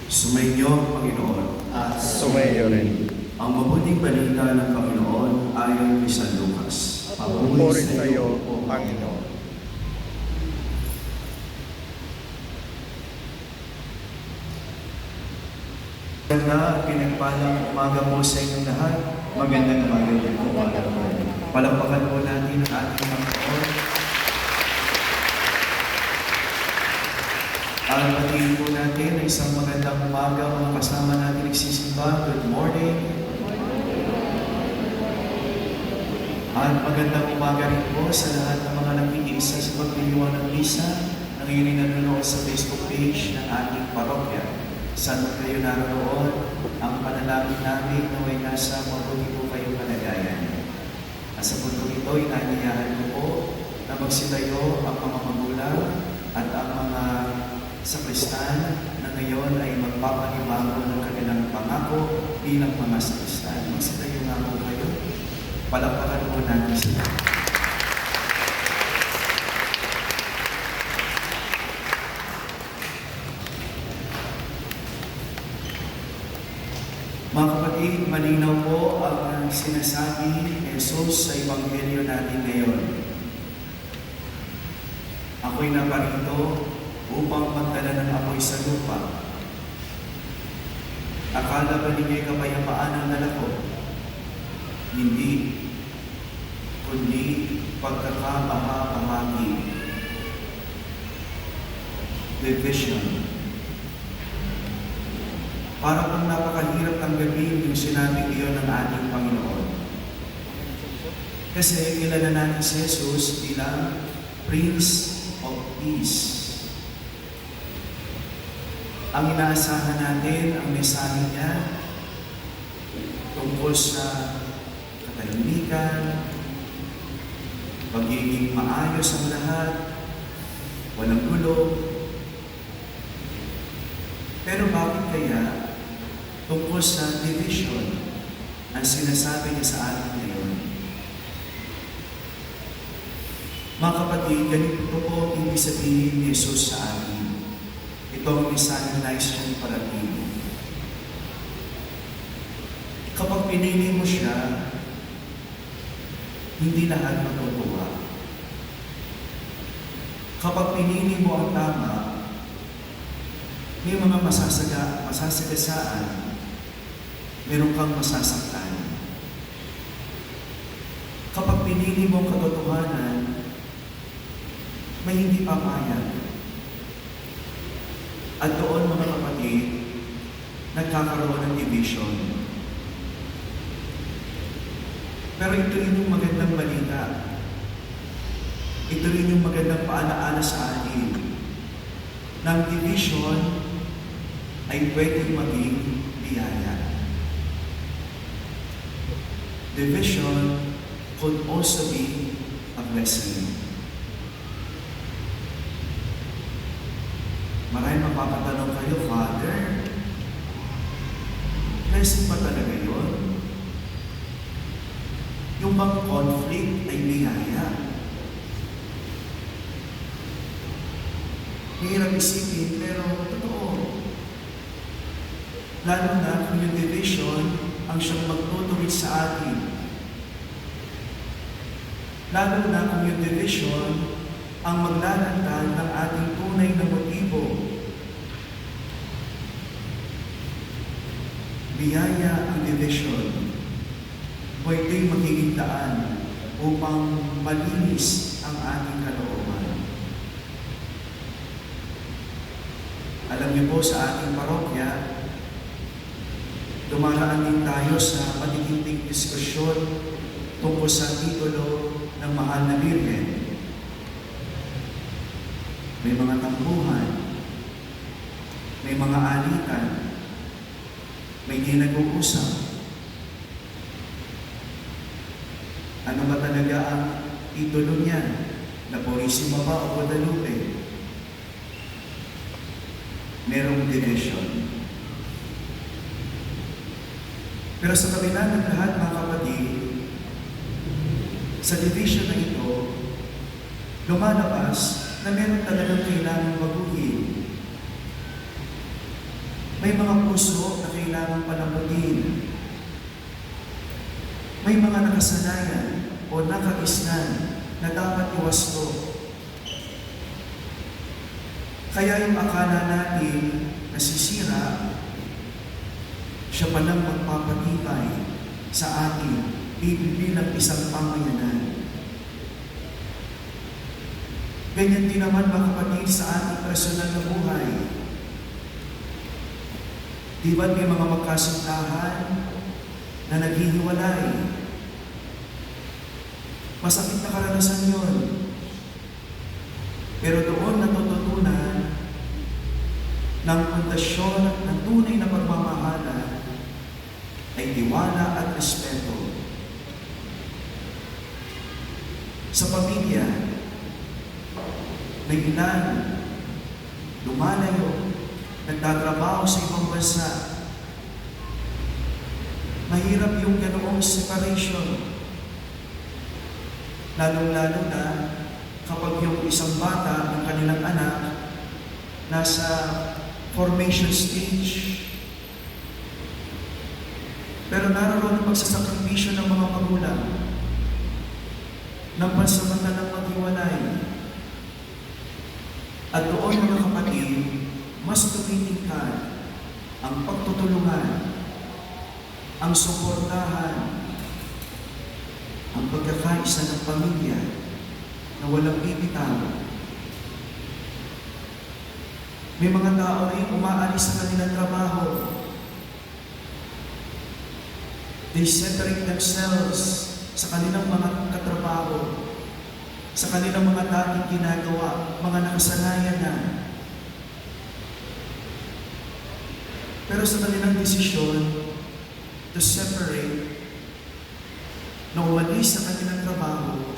Sumainyo ang Panginoon. At sumayo rin. Ang mabuting balita ng Panginoon ayon kay San Lucas. Papuri sa iyo, O Panginoon. Maganda at pinagpalang umaga po sa inyong lahat. Magandang umaga din po. Palakpakan po natin ang ating Panginoon. At patingin po natin ang isang magandang umaga mga kasama natin nagsisimba. Good morning. At magandang umaga rin po sa lahat ng mga nakikiisa sa pagdiriwang ng misa na ngayon ay nanonood sa Facebook page ng ating parokya. Saan kayo naroon, ang panalangin namin na may nasa mabuti po kayong kalagayan. At sa puntong ito, inanyayahan ko po na magsitayo ang mga magulang at ang mga sakristan na ngayon ay magpapanibago ng kanilang pangako bilang mga sakristan. Magsitayo nga po kayo. Palakpakan po natin sila. Mga kapatid, malinaw po ang sinasabi ni Jesus sa Ebanghelyo natin ngayon. Ako'y naparito upang magdala ng apoy sa lupa. Akala ba ninyo'y kapayapaan ang dala ko? Hindi, kundi pagkakabaha-bahagi. Division. Para kung napakahirap tanggapin yung sinabi iyon ng ating Panginoon. Kasi kilala natin si Jesus bilang Prince of Peace. Ang inaasahan natin, ang mensahe niya tungkol sa katahimikan, pagiging maayos ang lahat, walang gulo. Pero bakit kaya tungkol sa division ang sinasabi niya sa atin ngayon? Mga kapatid, ganito po ibig sabihin ni Jesus sa atin. Ito ang mensahe na nais siyang iparating. Kapag pinili mo siya, hindi lahat matutuwa. Kapag pinili mo ang tama, may mga masasagasaan, meron kang masasaktan. Kapag pinili mo ang katotohanan, may hindi papayag. At doon, mga kapatid, nagkakaroon ng division. Pero ito rin yung magandang balita. Ito rin yung magandang paalaala sa atin. Ng division ay pwedeng maging biyaya. Division could also be a blessing. Maraming mapapatanong kayo, Father, blessing ba talaga yun? Yung bang conflict ay biyaya? Mahirap isipin, pero totoo. Lalo na kung yung division ang siyang magtutuwid sa atin. Lalo na kung yung division ang maglalantad ng ating tunay na motibo. Biyaya ang division. Pwede magiging daan upang malinis ang ating kalooban. Alam niyo po, sa ating parokya, dumaraan din tayo sa matitinting diskusyon tungkol sa titulo ng Mahal na Birhen. May mga tampuhan, may mga alitan, may di nag-uusap. Ano ba talaga ang titulo niya? Naporisima ba o Guadalupe? Merong division. Pero sa kabila ng lahat, mga kapatid, sa division na ito, lumalabas na meron talagang kailangang baguhin. May mga puso na kailangang palambutin. May mga nakasanayan o nakagisnan na dapat iwasto. Kaya yung akala natin nasisira, siya palang magpapatibay sa atin bilang isang pamayanan. Ganyan din naman mga kapatid sa ating personal na buhay. Di ba't may mga magkasintahan na naghihiwalay? Masakit na karanasan yun. Pero doon natututunan ng pundasyon ng tunay na pagmamahala ay tiwala at respeto. Sa pamilya, may ilan lumalayo, nagtatrabaho sa ibang bansa. Mahirap yung ganoong separation. Lalong-lalo na kapag yung isang bata, ng kanilang anak, nasa formation stage. Pero naroon ang pagsasakripisyo ng mga magulang ng pansamantalang maghiwalay. At doon mga kapatid, mas tumitingkad ang pagtutulungan, ang suportahan, ang pagkakaisa ng pamilya na walang bibitaw. May mga tao rin umaalis sa kanilang trabaho. They separate themselves sa kanilang mga katrabaho, sa kanilang mga dating ginagawa, mga nakasanayan na. Pero sa kanilang desisyon to separate, na umalis sa kanilang trabaho,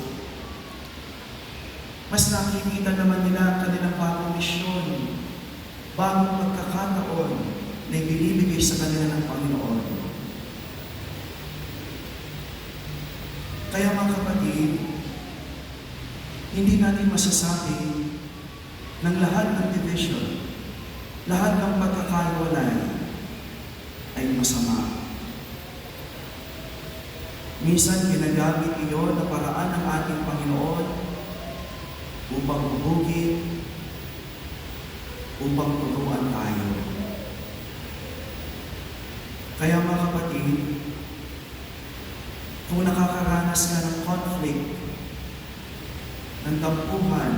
mas nakikita naman nila ang kanilang bagong misyon, bagong pagkakataon na ibinibigay sa kanila ng Panginoon. Kaya mga kapatid, hindi natin masasabi ng lahat ng division, lahat ng pagkakaiwalay ay masama. Minsan ginagamit iyon na paraan ng ating Panginoon upang hubugin, upang turuan tayo. Kaya mga kapatid, kung nakakaranas ka ng conflict, ng tampuhan,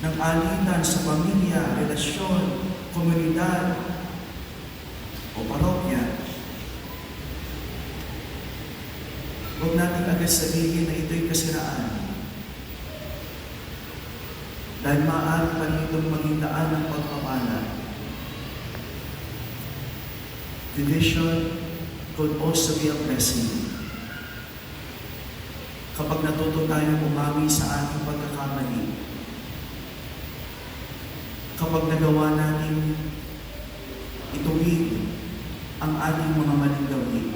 ng alitan sa pamilya, relasyon, komunidad, o parokya, huwag natin agad sabihin na ito'y kasiraan. Dahil maaari pa rin itong maging daan ng pagpapala. Division could also be a blessing. Kapag natuto tayong umami sa ating pagkakamali, kapag nagawa natin ituwid ang ating mga maling gawin,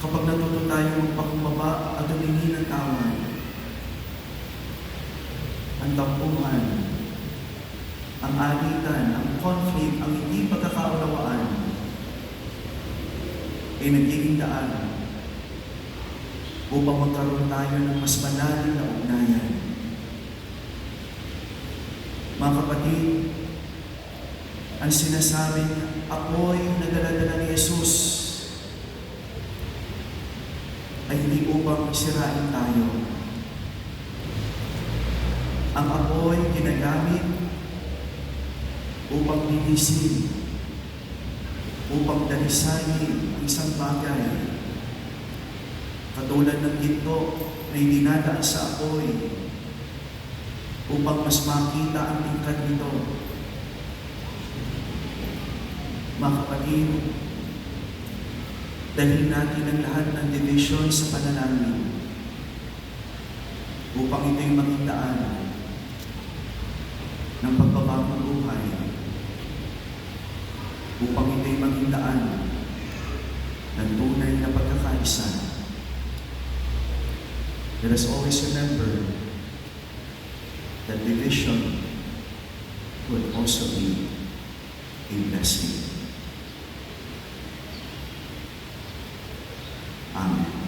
kapag natuto tayong magpakumbaba at humingi ng tawad, ang tampuhan, ang alitan, ang conflict, ang hindi pagkakaunawaan ay nagiging daan upang magkaroon tayo ng mas malalim na ugnayan. Mga kapatid, ang sinasabing apoy na dala-dala ni Jesus ay hindi upang sirain tayo. Ang apoy ginagamit upang linisin, upang dalisayin ang isang bagay. Katulad ng ginto na idinadaan sa apoy upang mas makita ang tingkad nito. Mga kapatid, dalhin natin ang lahat ng division sa panalangin upang ito'y maging daan ng pagbabagong buhay, upang ito'y maging daan ng tunay na pagkakaisa. Let us always remember that division would also be a blessing. Amen.